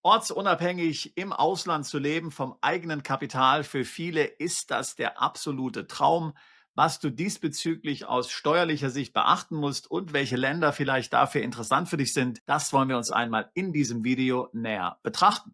Ortsunabhängig im Ausland zu leben, vom eigenen Kapital, für viele ist das der absolute Traum. Was du diesbezüglich aus steuerlicher Sicht beachten musst und welche Länder vielleicht dafür interessant für dich sind, das wollen wir uns einmal in diesem Video näher betrachten.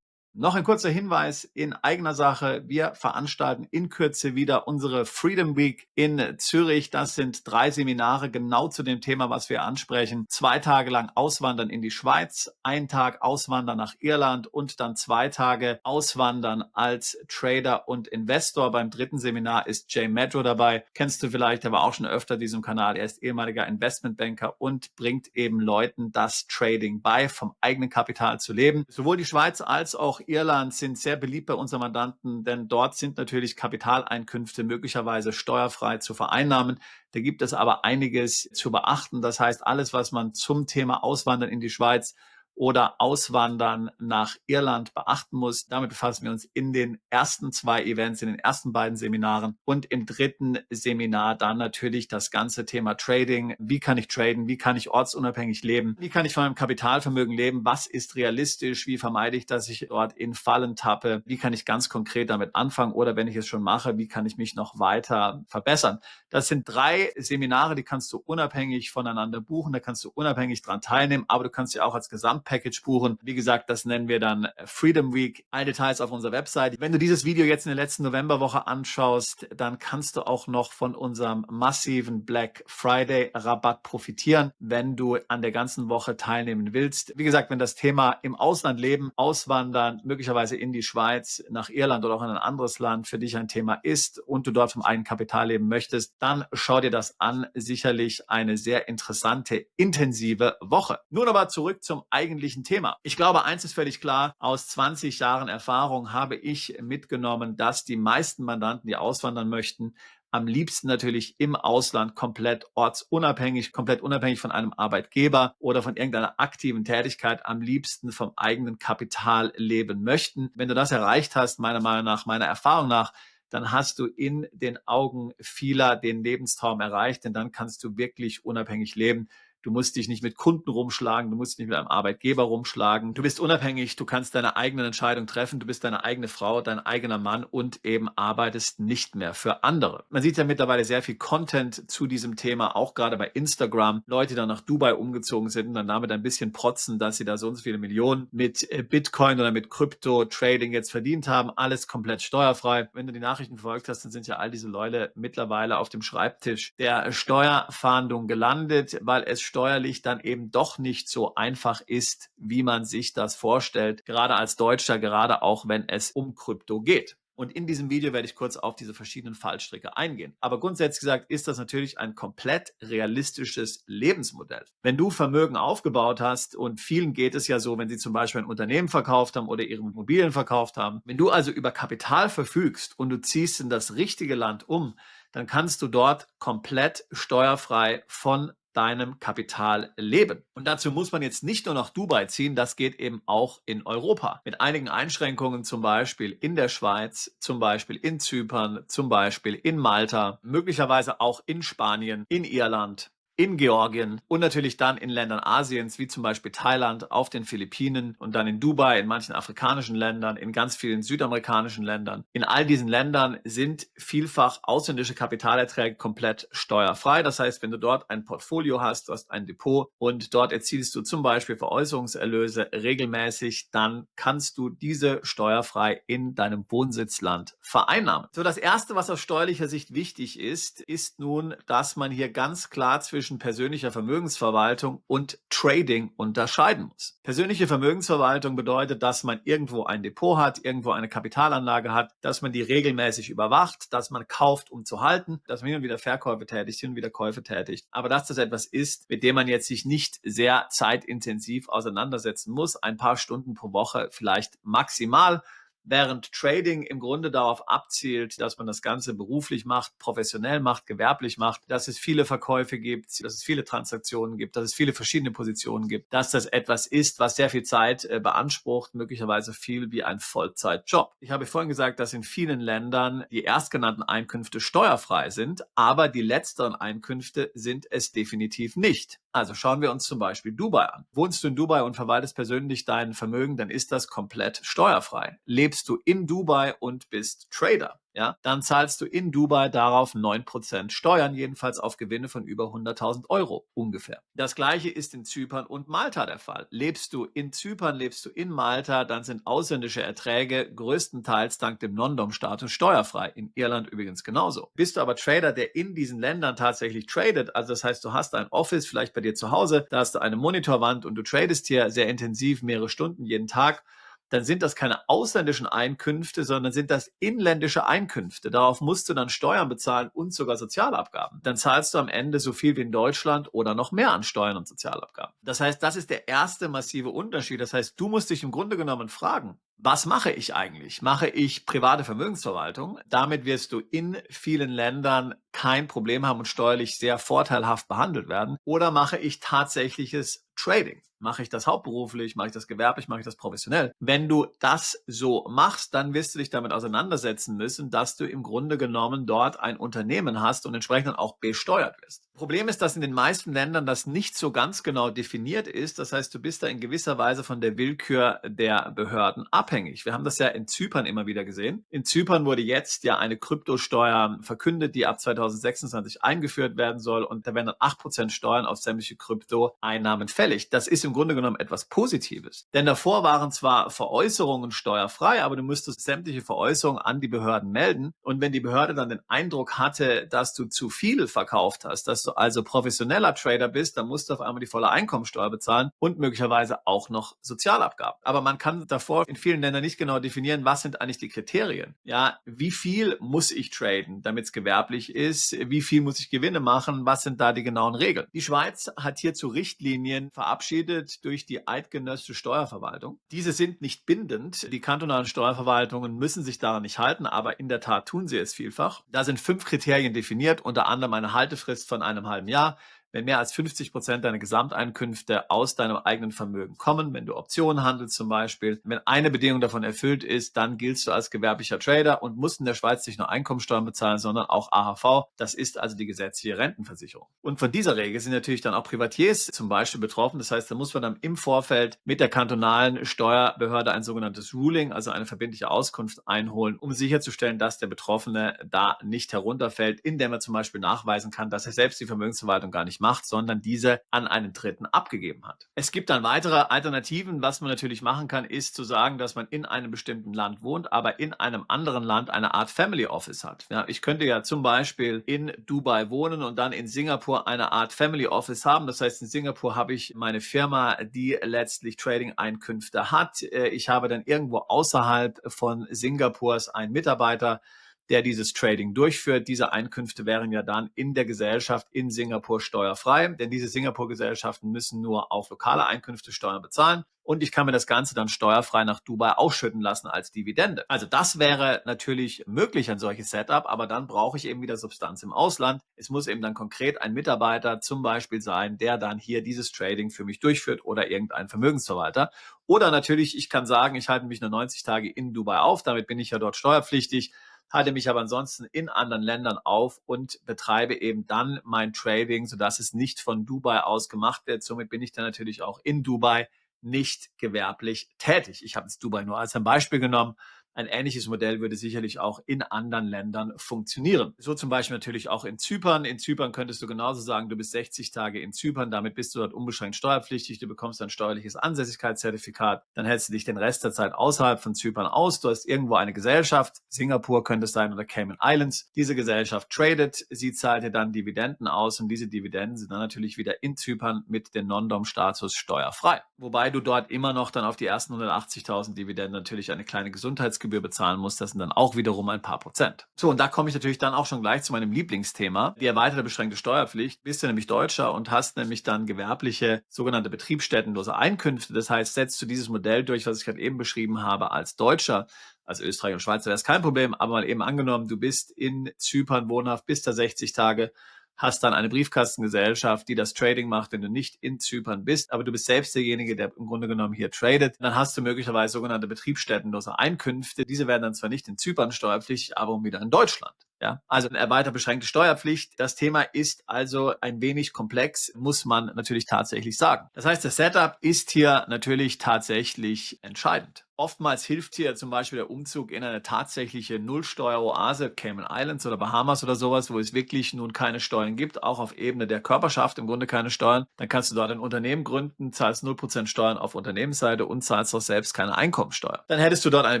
Noch ein kurzer Hinweis in eigener Sache. Wir veranstalten in Kürze wieder unsere Freedom Week in Zürich. Das sind 3 Seminare genau zu dem Thema, was wir ansprechen. 2 Tage lang Auswandern in die Schweiz, 1 Tag Auswandern nach Irland und dann 2 Tage Auswandern als Trader und Investor. Beim 3. Seminar ist Jay Medro dabei. Kennst du vielleicht, er war auch schon öfter in diesem Kanal. Er ist ehemaliger Investmentbanker und bringt eben Leuten das Trading bei, vom eigenen Kapital zu leben. Sowohl die Schweiz als auch Irland sind sehr beliebt bei unseren Mandanten, denn dort sind natürlich Kapitaleinkünfte möglicherweise steuerfrei zu vereinnahmen. Da gibt es aber einiges zu beachten. Das heißt, alles, was man zum Thema Auswandern in die Schweiz oder Auswandern nach Irland beachten muss. Damit befassen wir uns in den ersten 2 Events, in den ersten beiden Seminaren und im 3. Seminar dann natürlich das ganze Thema Trading. Wie kann ich traden? Wie kann ich ortsunabhängig leben? Wie kann ich von meinem Kapitalvermögen leben? Was ist realistisch? Wie vermeide ich, dass ich dort in Fallen tappe? Wie kann ich ganz konkret damit anfangen? Oder wenn ich es schon mache, wie kann ich mich noch weiter verbessern? Das sind 3 Seminare, die kannst du unabhängig voneinander buchen. Da kannst du unabhängig dran teilnehmen, aber du kannst sie auch als Gesamtpackage buchen. Wie gesagt, das nennen wir dann Freedom Week. Alle Details auf unserer Website. Wenn du dieses Video jetzt in der letzten Novemberwoche anschaust, dann kannst du auch noch von unserem massiven Black Friday Rabatt profitieren, wenn du an der ganzen Woche teilnehmen willst. Wie gesagt, wenn das Thema im Ausland leben, auswandern, möglicherweise in die Schweiz, nach Irland oder auch in ein anderes Land für dich ein Thema ist und du dort vom eigenen Kapital leben möchtest, dann schau dir das an. Sicherlich eine sehr interessante, intensive Woche. Nun aber zurück zum eigentlichen Thema. Ich glaube, eins ist völlig klar. Aus 20 Jahren Erfahrung habe ich mitgenommen, dass die meisten Mandanten, die auswandern möchten, am liebsten natürlich im Ausland komplett ortsunabhängig, komplett unabhängig von einem Arbeitgeber oder von irgendeiner aktiven Tätigkeit, am liebsten vom eigenen Kapital leben möchten. Wenn du das erreicht hast, meiner Meinung nach, meiner Erfahrung nach, dann hast du in den Augen vieler den Lebenstraum erreicht, denn dann kannst du wirklich unabhängig leben. Du musst dich nicht mit Kunden rumschlagen, du musst dich nicht mit einem Arbeitgeber rumschlagen. Du bist unabhängig, du kannst deine eigenen Entscheidungen treffen, du bist deine eigene Frau, dein eigener Mann und eben arbeitest nicht mehr für andere. Man sieht ja mittlerweile sehr viel Content zu diesem Thema, auch gerade bei Instagram. Leute, die dann nach Dubai umgezogen sind und dann damit ein bisschen protzen, dass sie da so und so viele Millionen mit Bitcoin oder mit Krypto-Trading jetzt verdient haben. Alles komplett steuerfrei. Wenn du die Nachrichten verfolgt hast, dann sind ja all diese Leute mittlerweile auf dem Schreibtisch der Steuerfahndung gelandet, weil es steuerlich dann eben doch nicht so einfach ist, wie man sich das vorstellt, gerade als Deutscher, gerade auch wenn es um Krypto geht. Und in diesem Video werde ich kurz auf diese verschiedenen Fallstricke eingehen. Aber grundsätzlich gesagt ist das natürlich ein komplett realistisches Lebensmodell. Wenn du Vermögen aufgebaut hast, und vielen geht es ja so, wenn sie zum Beispiel ein Unternehmen verkauft haben oder ihre Immobilien verkauft haben, wenn du also über Kapital verfügst und du ziehst in das richtige Land um, dann kannst du dort komplett steuerfrei von deinem Kapital leben. Und dazu muss man jetzt nicht nur nach Dubai ziehen, das geht eben auch in Europa. Mit einigen Einschränkungen, zum Beispiel in der Schweiz, zum Beispiel in Zypern, zum Beispiel in Malta, möglicherweise auch in Spanien, in Irland, in Georgien und natürlich dann in Ländern Asiens, wie zum Beispiel Thailand, auf den Philippinen und dann in Dubai, in manchen afrikanischen Ländern, in ganz vielen südamerikanischen Ländern. In all diesen Ländern sind vielfach ausländische Kapitalerträge komplett steuerfrei. Das heißt, wenn du dort ein Portfolio hast, du hast ein Depot und dort erzielst du zum Beispiel Veräußerungserlöse regelmäßig, dann kannst du diese steuerfrei in deinem Wohnsitzland vereinnahmen. So, das Erste, was aus steuerlicher Sicht wichtig ist, ist nun, dass man hier ganz klar zwischen persönlicher Vermögensverwaltung und Trading unterscheiden muss. Persönliche Vermögensverwaltung bedeutet, dass man irgendwo ein Depot hat, irgendwo eine Kapitalanlage hat, dass man die regelmäßig überwacht, dass man kauft, um zu halten, dass man hin und wieder Verkäufe tätigt, hin und wieder Käufe tätigt. Aber dass das etwas ist, mit dem man jetzt sich nicht sehr zeitintensiv auseinandersetzen muss, ein paar Stunden pro Woche vielleicht maximal, während Trading im Grunde darauf abzielt, dass man das Ganze beruflich macht, professionell macht, gewerblich macht, dass es viele Verkäufe gibt, dass es viele Transaktionen gibt, dass es viele verschiedene Positionen gibt, dass das etwas ist, was sehr viel Zeit beansprucht, möglicherweise viel wie ein Vollzeitjob. Ich habe vorhin gesagt, dass in vielen Ländern die erstgenannten Einkünfte steuerfrei sind, aber die letzteren Einkünfte sind es definitiv nicht. Also schauen wir uns zum Beispiel Dubai an. Wohnst du in Dubai und verwaltest persönlich dein Vermögen, dann ist das komplett steuerfrei. Lebst du in Dubai und bist Trader, ja, dann zahlst du in Dubai darauf 9% Steuern, jedenfalls auf Gewinne von über 100.000 Euro ungefähr. Das gleiche ist in Zypern und Malta der Fall. Lebst du in Zypern, lebst du in Malta, dann sind ausländische Erträge größtenteils dank dem Non-Dom-Status steuerfrei. In Irland übrigens genauso. Bist du aber Trader, der in diesen Ländern tatsächlich tradet, also das heißt, du hast ein Office vielleicht bei dir zu Hause, da hast du eine Monitorwand und du tradest hier sehr intensiv mehrere Stunden jeden Tag, dann sind das keine ausländischen Einkünfte, sondern sind das inländische Einkünfte. Darauf musst du dann Steuern bezahlen und sogar Sozialabgaben. Dann zahlst du am Ende so viel wie in Deutschland oder noch mehr an Steuern und Sozialabgaben. Das heißt, das ist der erste massive Unterschied. Das heißt, du musst dich im Grunde genommen fragen, was mache ich eigentlich? Mache ich private Vermögensverwaltung? Damit wirst du in vielen Ländern kein Problem haben und steuerlich sehr vorteilhaft behandelt werden. Oder mache ich tatsächliches Trading? Mache ich das hauptberuflich? Mache ich das gewerblich? Mache ich das professionell? Wenn du das so machst, dann wirst du dich damit auseinandersetzen müssen, dass du im Grunde genommen dort ein Unternehmen hast und entsprechend dann auch besteuert wirst. Problem ist, dass in den meisten Ländern das nicht so ganz genau definiert ist. Das heißt, du bist da in gewisser Weise von der Willkür der Behörden abhängig. Wir haben das ja in Zypern immer wieder gesehen. In Zypern wurde jetzt ja eine Kryptosteuer verkündet, die ab 2026 eingeführt werden soll, und da werden dann 8% Steuern auf sämtliche Kryptoeinnahmen fällig. Das ist im Grunde genommen etwas Positives. Denn davor waren zwar Veräußerungen steuerfrei, aber du müsstest sämtliche Veräußerungen an die Behörden melden. Und wenn die Behörde dann den Eindruck hatte, dass du zu viel verkauft hast, dass du also professioneller Trader bist, dann musst du auf einmal die volle Einkommensteuer bezahlen und möglicherweise auch noch Sozialabgaben. Aber man kann davor in vielen Ländern nicht genau definieren, was sind eigentlich die Kriterien. Ja, wie viel muss ich traden, damit es gewerblich ist? Wie viel muss ich Gewinne machen? Was sind da die genauen Regeln? Die Schweiz hat hierzu Richtlinien verabschiedet durch die eidgenössische Steuerverwaltung. Diese sind nicht bindend. Die kantonalen Steuerverwaltungen müssen sich daran nicht halten, aber in der Tat tun sie es vielfach. Da sind 5 Kriterien definiert, unter anderem eine Haltefrist von einem halben Jahr. Wenn mehr als 50% deiner Gesamteinkünfte aus deinem eigenen Vermögen kommen, wenn du Optionen handelst zum Beispiel, wenn eine Bedingung davon erfüllt ist, dann giltst du als gewerblicher Trader und musst in der Schweiz nicht nur Einkommensteuern bezahlen, sondern auch AHV. Das ist also die gesetzliche Rentenversicherung. Und von dieser Regel sind natürlich dann auch Privatiers zum Beispiel betroffen. Das heißt, da muss man dann im Vorfeld mit der kantonalen Steuerbehörde ein sogenanntes Ruling, also eine verbindliche Auskunft einholen, um sicherzustellen, dass der Betroffene da nicht herunterfällt, indem er zum Beispiel nachweisen kann, dass er selbst die Vermögensverwaltung gar nicht macht, sondern diese an einen Dritten abgegeben hat. Es gibt dann weitere Alternativen. Was man natürlich machen kann, ist zu sagen, dass man in einem bestimmten Land wohnt, aber in einem anderen Land eine Art Family Office hat. Ja, ich könnte ja zum Beispiel in Dubai wohnen und dann in Singapur eine Art Family Office haben. Das heißt, in Singapur habe ich meine Firma, die letztlich Trading-Einkünfte hat. Ich habe dann irgendwo außerhalb von Singapurs einen Mitarbeiter, der dieses Trading durchführt. Diese Einkünfte wären ja dann in der Gesellschaft in Singapur steuerfrei, denn diese Singapur-Gesellschaften müssen nur auf lokale Einkünfte Steuern bezahlen. Und ich kann mir das Ganze dann steuerfrei nach Dubai ausschütten lassen als Dividende. Also das wäre natürlich möglich, ein solches Setup, aber dann brauche ich eben wieder Substanz im Ausland. Es muss eben dann konkret ein Mitarbeiter zum Beispiel sein, der dann hier dieses Trading für mich durchführt oder irgendein Vermögensverwalter. Oder natürlich, ich kann sagen, ich halte mich nur 90 Tage in Dubai auf, damit bin ich ja dort steuerpflichtig, halte mich aber ansonsten in anderen Ländern auf und betreibe eben dann mein Trading, sodass es nicht von Dubai aus gemacht wird. Somit bin ich dann natürlich auch in Dubai nicht gewerblich tätig. Ich habe jetzt Dubai nur als ein Beispiel genommen. Ein ähnliches Modell würde sicherlich auch in anderen Ländern funktionieren. So zum Beispiel natürlich auch in Zypern. In Zypern könntest du genauso sagen, du bist 60 Tage in Zypern, damit bist du dort unbeschränkt steuerpflichtig, du bekommst ein steuerliches Ansässigkeitszertifikat, dann hältst du dich den Rest der Zeit außerhalb von Zypern aus. Du hast irgendwo eine Gesellschaft, Singapur könnte es sein oder Cayman Islands. Diese Gesellschaft tradet, sie zahlt dir dann Dividenden aus und diese Dividenden sind dann natürlich wieder in Zypern mit dem Non-Dom-Status steuerfrei. Wobei du dort immer noch dann auf die ersten 180.000 Dividenden natürlich eine kleine Gesundheits Aufenthaltsgebühr bezahlen musst. Das sind dann auch wiederum ein paar Prozent. So, und da komme ich natürlich dann auch schon gleich zu meinem Lieblingsthema, die erweiterte beschränkte Steuerpflicht. Bist du nämlich Deutscher und hast nämlich dann gewerbliche sogenannte betriebsstättenlose Einkünfte. Das heißt, setzt du dieses Modell durch, was ich gerade eben beschrieben habe, als Deutscher, als Österreicher und Schweizer wäre es kein Problem, aber mal eben angenommen, du bist in Zypern wohnhaft, bist da 60 Tage, hast dann eine Briefkastengesellschaft, die das Trading macht, wenn du nicht in Zypern bist, aber du bist selbst derjenige, der im Grunde genommen hier tradet. Dann hast du möglicherweise sogenannte betriebsstättenlose Einkünfte. Diese werden dann zwar nicht in Zypern steuerpflichtig, aber wieder in Deutschland. Ja, also eine erweitert beschränkte Steuerpflicht. Das Thema ist also ein wenig komplex, muss man natürlich tatsächlich sagen. Das heißt, das Setup ist hier natürlich tatsächlich entscheidend. Oftmals hilft hier zum Beispiel der Umzug in eine tatsächliche Nullsteueroase, Cayman Islands oder Bahamas oder sowas, wo es wirklich nun keine Steuern gibt, auch auf Ebene der Körperschaft im Grunde keine Steuern. Dann kannst du dort ein Unternehmen gründen, zahlst 0% Steuern auf Unternehmensseite und zahlst auch selbst keine Einkommensteuer. Dann hättest du dort eine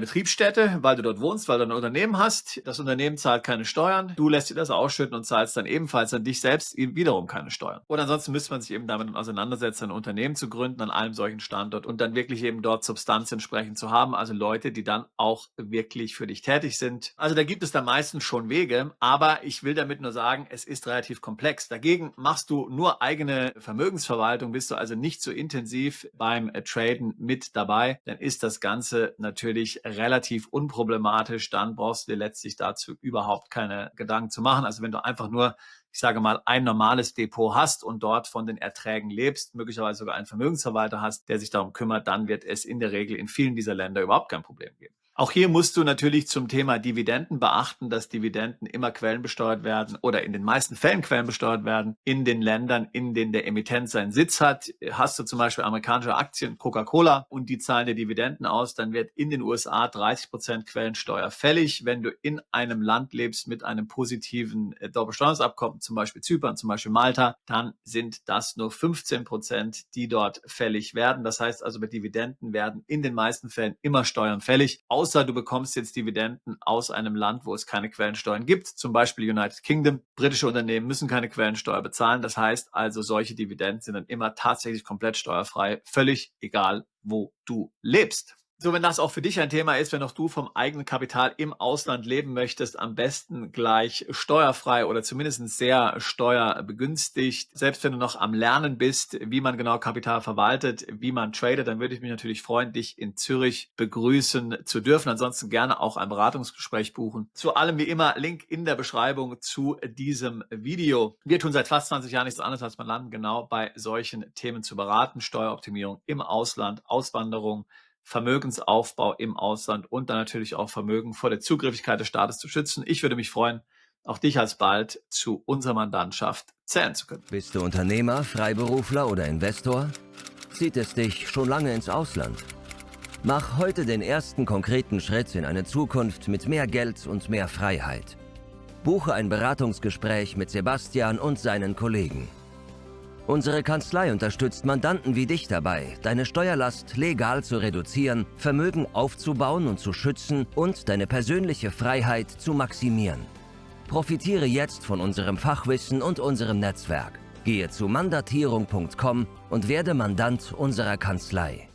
Betriebsstätte, weil du dort wohnst, weil du ein Unternehmen hast. Das Unternehmen zahlt keine Steuern, du lässt dir das ausschütten und zahlst dann ebenfalls an dich selbst wiederum keine Steuern. Und ansonsten müsste man sich eben damit auseinandersetzen, ein Unternehmen zu gründen an einem solchen Standort und dann wirklich eben dort Substanz entsprechend zu haben, also Leute, die dann auch wirklich für dich tätig sind. Also da gibt es da meistens schon Wege, aber ich will damit nur sagen, es ist relativ komplex. Dagegen machst du nur eigene Vermögensverwaltung, bist du also nicht so intensiv beim Traden mit dabei, dann ist das Ganze natürlich relativ unproblematisch, dann brauchst du dir letztlich dazu überhaupt keine Gedanken zu machen. Also wenn du einfach nur, ich sage mal, ein normales Depot hast und dort von den Erträgen lebst, möglicherweise sogar einen Vermögensverwalter hast, der sich darum kümmert, dann wird es in der Regel in vielen dieser Länder überhaupt kein Problem geben. Auch hier musst du natürlich zum Thema Dividenden beachten, dass Dividenden immer quellenbesteuert werden oder in den meisten Fällen quellenbesteuert werden. In den Ländern, in denen der Emittent seinen Sitz hat, hast du zum Beispiel amerikanische Aktien, Coca-Cola, und die zahlen dir Dividenden aus, dann wird in den USA 30% Quellensteuer fällig. Wenn du in einem Land lebst mit einem positiven Doppelbesteuerungsabkommen, zum Beispiel Zypern, zum Beispiel Malta, dann sind das nur 15%, die dort fällig werden. Das heißt also, bei Dividenden werden in den meisten Fällen immer Steuern fällig, außer du bekommst jetzt Dividenden aus einem Land, wo es keine Quellensteuern gibt, zum Beispiel United Kingdom. Britische Unternehmen müssen keine Quellensteuer bezahlen. Das heißt also, solche Dividenden sind dann immer tatsächlich komplett steuerfrei, völlig egal, wo du lebst. So, wenn das auch für dich ein Thema ist, wenn auch du vom eigenen Kapital im Ausland leben möchtest, am besten gleich steuerfrei oder zumindest sehr steuerbegünstigt. Selbst wenn du noch am Lernen bist, wie man genau Kapital verwaltet, wie man tradet, dann würde ich mich natürlich freuen, dich in Zürich begrüßen zu dürfen. Ansonsten gerne auch ein Beratungsgespräch buchen. Zu allem wie immer Link in der Beschreibung zu diesem Video. Wir tun seit fast 20 Jahren nichts anderes als Mandanten genau bei solchen Themen zu beraten. Steueroptimierung im Ausland, Auswanderung, Vermögensaufbau im Ausland und dann natürlich auch Vermögen vor der Zugrifflichkeit des Staates zu schützen. Ich würde mich freuen, auch dich alsbald zu unserer Mandantschaft zählen zu können. Bist du Unternehmer, Freiberufler oder Investor? Zieht es dich schon lange ins Ausland? Mach heute den ersten konkreten Schritt in eine Zukunft mit mehr Geld und mehr Freiheit. Buche ein Beratungsgespräch mit Sebastian und seinen Kollegen. Unsere Kanzlei unterstützt Mandanten wie dich dabei, deine Steuerlast legal zu reduzieren, Vermögen aufzubauen und zu schützen und deine persönliche Freiheit zu maximieren. Profitiere jetzt von unserem Fachwissen und unserem Netzwerk. Gehe zu mandatierung.com und werde Mandant unserer Kanzlei.